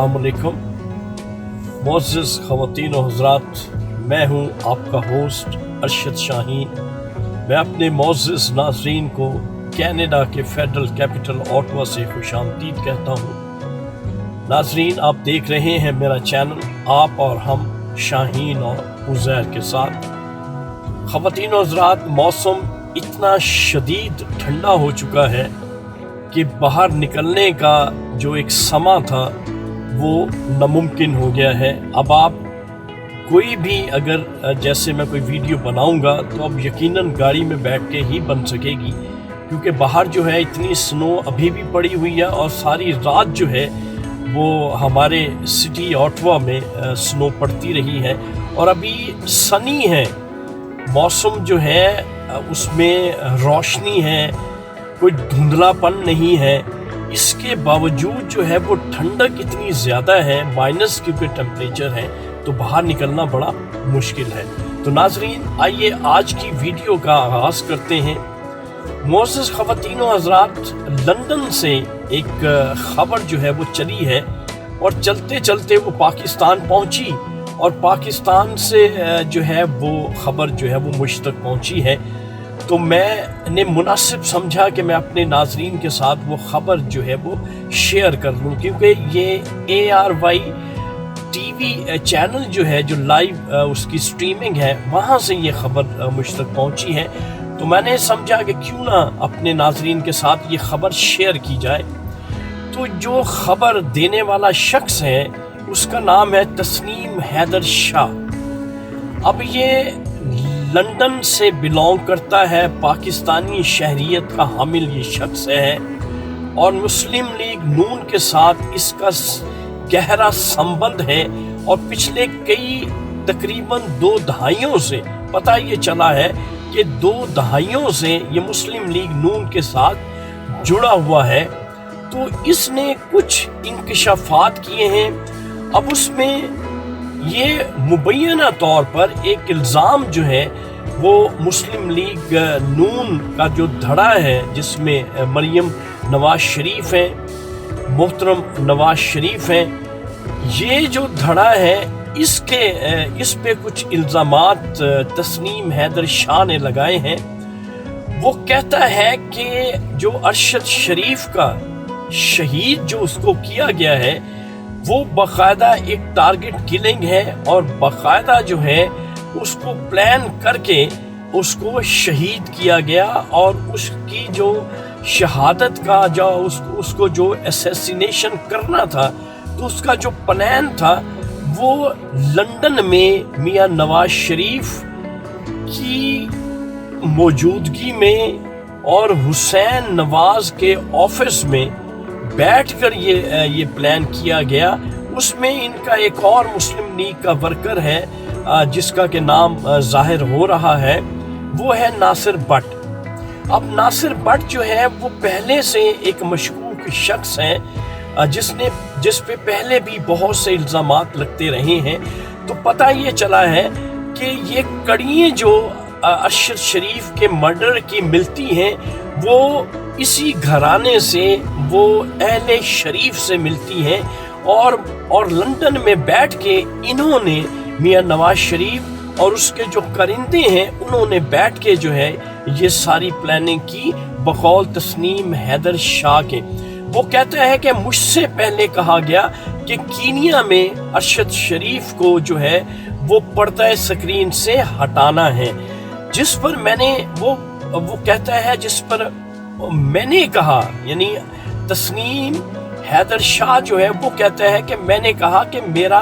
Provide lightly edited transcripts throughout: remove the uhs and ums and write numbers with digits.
अस्सलाम वालेकुम मोअज़्ज़ज़ ख़वातीन और हज़रात, मैं हूँ आपका होस्ट अरशद शाहीन। मैं अपने मोअज़्ज़ज़ नाज़रीन को कनाडा के फेडरल कैपिटल ओटावा से खुशामदीद कहता हूँ। नाज़रीन, आप देख रहे हैं मेरा चैनल आप और हम शाहीन और उज़ैर के साथ। ख़वातीन और हज़रात, मौसम इतना शदीद ठंडा हो चुका है कि बाहर निकलने का जो एक समा था वो नामुमकिन हो गया है। अब आप कोई भी अगर जैसे मैं कोई वीडियो बनाऊंगा तो अब यकीनन गाड़ी में बैठ के ही बन सकेगी, क्योंकि बाहर जो है इतनी स्नो अभी भी पड़ी हुई है और सारी रात जो है वो हमारे सिटी ओटावा में स्नो पड़ती रही है और अभी सनी है, मौसम जो है उसमें रोशनी है, कोई धुंधलापन नहीं है। इसके बावजूद जो है वो ठंडक इतनी ज़्यादा है, माइनस के टेम्परेचर है, तो बाहर निकलना बड़ा मुश्किल है। तो नाजरीन, आइए आज की वीडियो का आगाज़ करते हैं। मोअज़्ज़ज़ ख़वातीन व हज़रात, लंदन से एक ख़बर जो है वो चली है और चलते चलते वो पाकिस्तान पहुंची और पाकिस्तान से जो है वो ख़बर जो है वो मुझ तक पहुंची है। तो मैंने मुनासिब समझा कि मैं अपने नाजरीन के साथ वो ख़बर जो है वो शेयर कर लूँ, क्योंकि ये ARY TV चैनल जो है, जो लाइव उसकी स्ट्रीमिंग है, वहाँ से ये ख़बर मुझ तक पहुँची है। तो मैंने समझा कि क्यों ना अपने नाजरीन के साथ ये ख़बर शेयर की जाए। तो जो ख़बर देने वाला शख्स है उसका नाम है तस्नीम हैदर शाह। अब ये लंदन से बिलोंग करता है, पाकिस्तानी शहरियत का हामिल ये शख्स है और मुस्लिम लीग नून के साथ इसका गहरा संबंध है और पिछले कई तकरीबन 2 दहाइयों से पता ये चला है कि 2 दहाइयों से ये मुस्लिम लीग नून के साथ जुड़ा हुआ है। तो इसने कुछ इंकशाफात किए हैं। अब उसमें ये मुबैना तौर पर एक इल्ज़ाम जो है वो मुस्लिम लीग नून का जो धड़ा है, जिसमें मरियम नवाज शरीफ है, मोहतरम नवाज शरीफ हैं, ये जो धड़ा है इस पे कुछ इल्ज़ामात तस्नीम हैदर शाह ने लगाए हैं। वो कहता है कि जो अरशद शरीफ का शहीद जो उसको किया गया है वो बाकायदा एक टारगेट किलिंग है और बाकायदा जो है उसको प्लान करके उसको शहीद किया गया और उसकी जो शहादत का जो उसको जो असैसिनेशन करना था, तो उसका जो प्लान था वो लंदन में मियां नवाज शरीफ की मौजूदगी में और हुसैन नवाज के ऑफिस में बैठकर ये प्लान किया गया। उसमें इनका एक और मुस्लिम लीग का वर्कर है जिसका के नाम जाहिर हो रहा है, वो है नासिर भट्ट। अब नासिर भट्ट जो है वो पहले से एक मशकूक शख्स है जिस पे पहले भी बहुत से इल्ज़ामात लगते रहे हैं। तो पता ये चला है कि ये कड़ियाँ जो अरशद शरीफ के मर्डर की मिलती हैं वो इसी घराने से, वो अहले शरीफ से मिलती हैं और लंदन में बैठ के इन्होंने मियां नवाज शरीफ और उसके जो करिंदे हैं उन्होंने बैठ के जो है ये सारी प्लानिंग की बकौल तस्नीम हैदर शाह के। वो कहता है कि मुझसे पहले कहा गया कि कीनिया में अरशद शरीफ को जो है वो पर्दा स्क्रीन से हटाना है, जिस पर मैंने वो कहता है जिस पर मैंने कहा, यानी तस्नीम हैदर शाह जो है वो कहता है कि मैंने कहा कि मेरा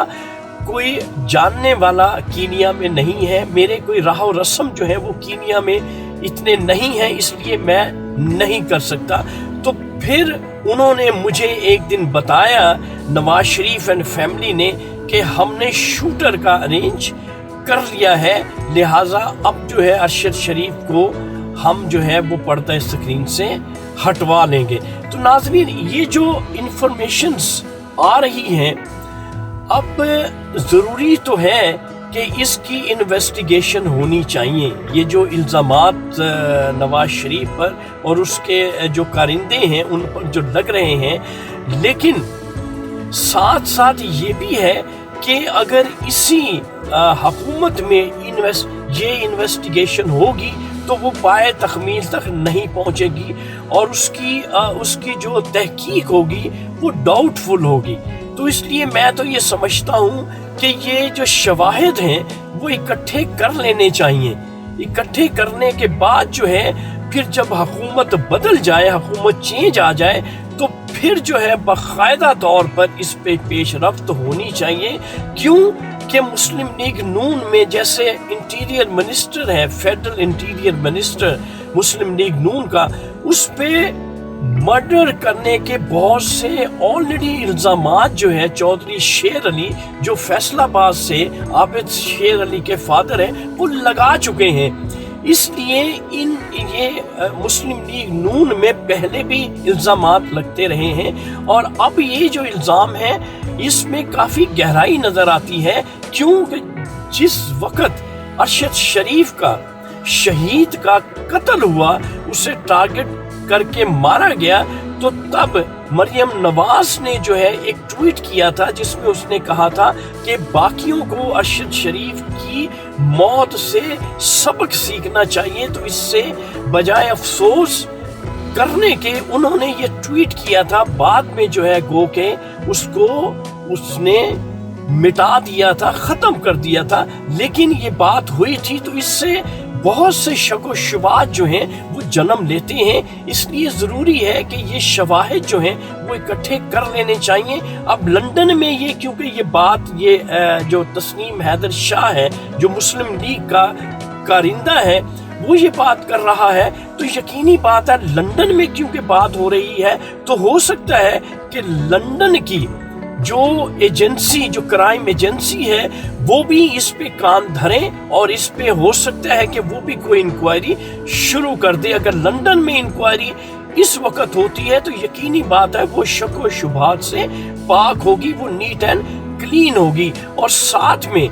कोई जानने वाला कीनिया में नहीं है, मेरे कोई राह व रस्म जो है वो कीनिया में इतने नहीं है, इसलिए मैं नहीं कर सकता। तो फिर उन्होंने मुझे एक दिन बताया नवाज शरीफ एंड फैमिली ने कि हमने शूटर का अरेंज कर लिया है, लिहाजा अब जो है अरशद शरीफ को हम जो है वो पर्दा स्क्रीन से हटवा लेंगे। तो नाज़रीन, ये जो इंफॉर्मेशंस आ रही हैं, अब ज़रूरी तो है कि इसकी इन्वेस्टिगेशन होनी चाहिए। ये जो इल्ज़ामात नवाज शरीफ पर और उसके जो कारिंदे हैं उन पर जो लग रहे हैं, लेकिन ساتھ ساتھ یہ بھی ہے کہ اگر اسی حکومت میں یہ انویسٹیگیشن ہوگی تو وہ پائے تخمیل تک نہیں پہنچے گی، اور اس کی جو تحقیق ہوگی وہ ڈاؤٹ فل ہوگی۔ تو اس لیے میں تو یہ سمجھتا ہوں کہ یہ جو شواہد ہیں وہ اکٹھے کر لینے چاہیے۔ اکٹھے کرنے کے بعد جو ہے پھر جب حکومت بدل جائے، حکومت چینج آ جائے، تو پھر جو ہے باقاعدہ طور پر اس پہ پیش رفت ہونی چاہیے۔ کیوں کہ مسلم لیگ نون میں جیسے انٹیریئر منسٹر ہے، فیڈرل انٹیریئر منسٹر مسلم لیگ نون کا، اس پہ مرڈر کرنے کے بہت سے آلریڈی الزامات جو ہے چودھری شیر علی جو فیصل آباد سے عابد شیر علی کے فادر ہیں وہ لگا چکے ہیں۔ اس لیے یہ مسلم لیگ نون میں پہلے بھی الزامات لگتے رہے ہیں، اور اب یہ جو الزام ہے اس میں کافی گہرائی نظر آتی ہے، کیونکہ جس وقت ارشد شریف کا شہید کا قتل ہوا، اسے ٹارگٹ کر کے مارا گیا، تو تب مریم نواز نے جو ہے ایک ٹویٹ کیا تھا جس میں اس نے کہا تھا کہ باقیوں کو ارشد شریف کی موت سے سبق سیکھنا چاہیے، تو اس سے بجائے افسوس کرنے کے انہوں نے یہ ٹویٹ کیا تھا۔ بعد میں جو ہے گو کہ اس نے مٹا دیا تھا، ختم کر دیا تھا، لیکن یہ بات ہوئی تھی، تو اس سے بہت سے شک و شبہات جو ہیں وہ جنم لیتے ہیں۔ اس لیے ضروری ہے کہ یہ شواہد جو ہیں وہ اکٹھے کر لینے چاہیے۔ اب لندن میں یہ کیونکہ یہ بات جو تسنیم حیدر شاہ ہے جو مسلم لیگ کا کارندہ ہے وہ یہ بات کر رہا ہے، تو یقینی بات ہے لندن میں کیونکہ بات ہو رہی ہے تو ہو سکتا ہے کہ لندن کی جو ایجنسی، جو کرائم ایجنسی ہے، وہ بھی اس پہ کان دھریں، اور اس پہ ہو سکتا ہے کہ وہ بھی کوئی انکوائری شروع کر دے۔ اگر لندن میں انکوائری اس وقت ہوتی ہے تو یقینی بات ہے وہ شک و شبہات سے پاک ہوگی، وہ نیٹ اینڈ کلین ہوگی۔ اور ساتھ میں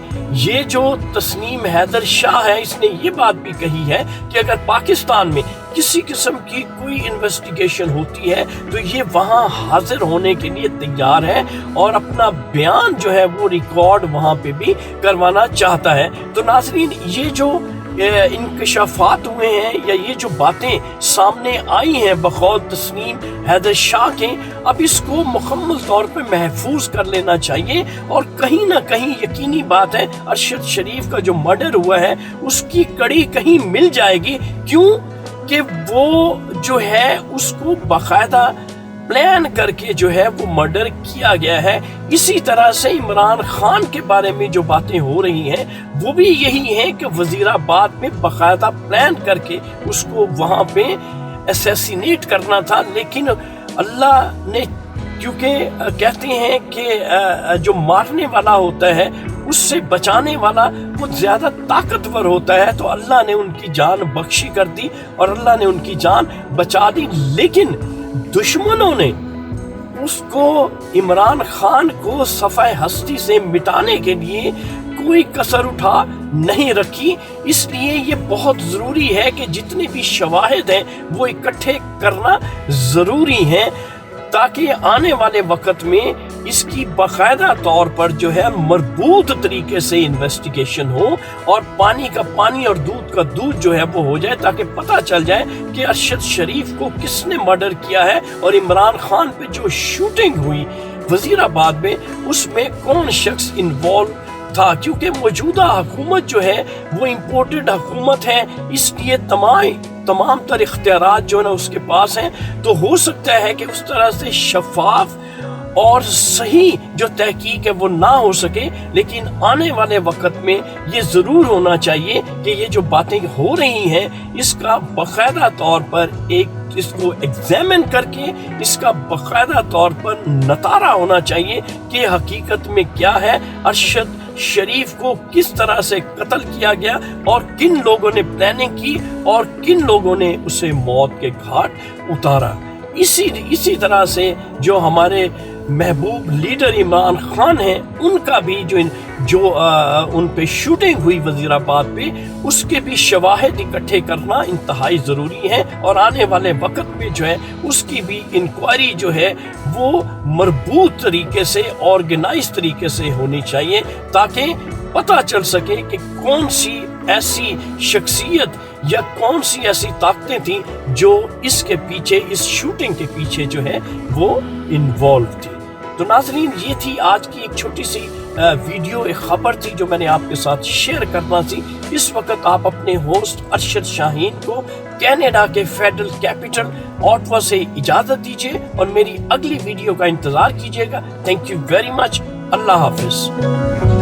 یہ جو تسنیم حیدر شاہ ہے، اس نے یہ بات بھی کہی ہے کہ اگر پاکستان میں کسی قسم کی کوئی انویسٹیگیشن ہوتی ہے تو یہ وہاں حاضر ہونے کے لیے تیار ہے، اور اپنا بیان جو ہے وہ ریکارڈ وہاں پہ بھی کروانا چاہتا ہے۔ تو ناظرین، یہ جو انکشافات ہوئے ہیں یا یہ جو باتیں سامنے آئی ہیں بقول تسنیم حیدر شاہ کے، اب اس کو مکمل طور پہ محفوظ کر لینا چاہیے، اور کہیں نہ کہیں یقینی بات ہے ارشد شریف کا جو مرڈر ہوا ہے اس کی کڑی کہیں مل جائے گی۔ کیوں کہ وہ جو ہے اس کو باقاعدہ پلان کر کے جو ہے وہ مرڈر کیا گیا ہے۔ اسی طرح سے عمران خان کے بارے میں جو باتیں ہو رہی ہیں وہ بھی یہی ہیں کہ وزیر آباد میں باقاعدہ پلان کر کے اس کو وہاں پہ اسیسینیٹ کرنا تھا، لیکن اللہ نے، کیونکہ کہتے ہیں کہ جو مارنے والا ہوتا ہے اس سے بچانے والا وہ زیادہ طاقتور ہوتا ہے، تو اللہ نے ان کی جان بخشی کر دی اور اللہ نے ان کی جان بچا دی، لیکن دشمنوں نے اس کو، عمران خان کو صفحہ ہستی سے مٹانے کے لیے کوئی کسر اٹھا نہیں رکھی۔ اس لیے یہ بہت ضروری ہے کہ جتنے بھی شواہد ہیں وہ اکٹھے کرنا ضروری ہیں، تاکہ آنے والے وقت میں اس کی باقاعدہ طور پر جو ہے مربوط طریقے سے انویسٹیگیشن ہو، اور پانی کا پانی اور دودھ کا دودھ جو ہے وہ ہو جائے، تاکہ پتہ چل جائے کہ ارشد شریف کو کس نے مرڈر کیا ہے، اور عمران خان پہ جو شوٹنگ ہوئی وزیر آباد میں اس میں کون شخص انوالو تھا۔ کیونکہ موجودہ حکومت جو ہے وہ امپورٹڈ حکومت ہے، اس لیے تمام تر اختیارات جو ہے نا اس کے پاس ہیں، تو ہو سکتا ہے کہ اس طرح سے شفاف اور صحیح جو تحقیق ہے وہ نہ ہو سکے، لیکن آنے والے وقت میں یہ ضرور ہونا چاہیے کہ یہ جو باتیں ہو رہی ہیں اس کا باقاعدہ طور پر اس کو ایگزامن کر کے اس کا باقاعدہ طور پر نتارا ہونا چاہیے کہ حقیقت میں کیا ہے، ارشد شریف کو کس طرح سے قتل کیا گیا، اور کن لوگوں نے پلاننگ کی اور کن لوگوں نے اسے موت کے گھاٹ اتارا۔ اسی طرح سے جو ہمارے महबूब लीडर इमरान खान हैं, उनका भी जो उन पे शूटिंग हुई वजीराबाद पे, उसके भी शवाहिद इकट्ठे करना इंतहाई ज़रूरी है, और आने वाले वक्त में जो है उसकी भी इंक्वायरी जो है वो मरबूत तरीके से, ऑर्गेनाइज तरीके से होनी चाहिए, ताकि पता चल सके कि कौन सी ऐसी शख्सियत या कौन सी ऐसी ताकतें थी जो इसके पीछे, इस शूटिंग के पीछे जो है वो इन्वॉल्व थी। तो नाज़रीन, ये थी आज की एक छोटी सी वीडियो, एक खबर थी जो मैंने आपके साथ शेयर करना थी। इस वक्त आप अपने होस्ट अरशद शाहीन को कनाडा के फेडरल कैपिटल ऑटवा से इजाज़त दीजिए और मेरी अगली वीडियो का इंतज़ार कीजिएगा। Thank you very much. अल्लाह हाफिज़।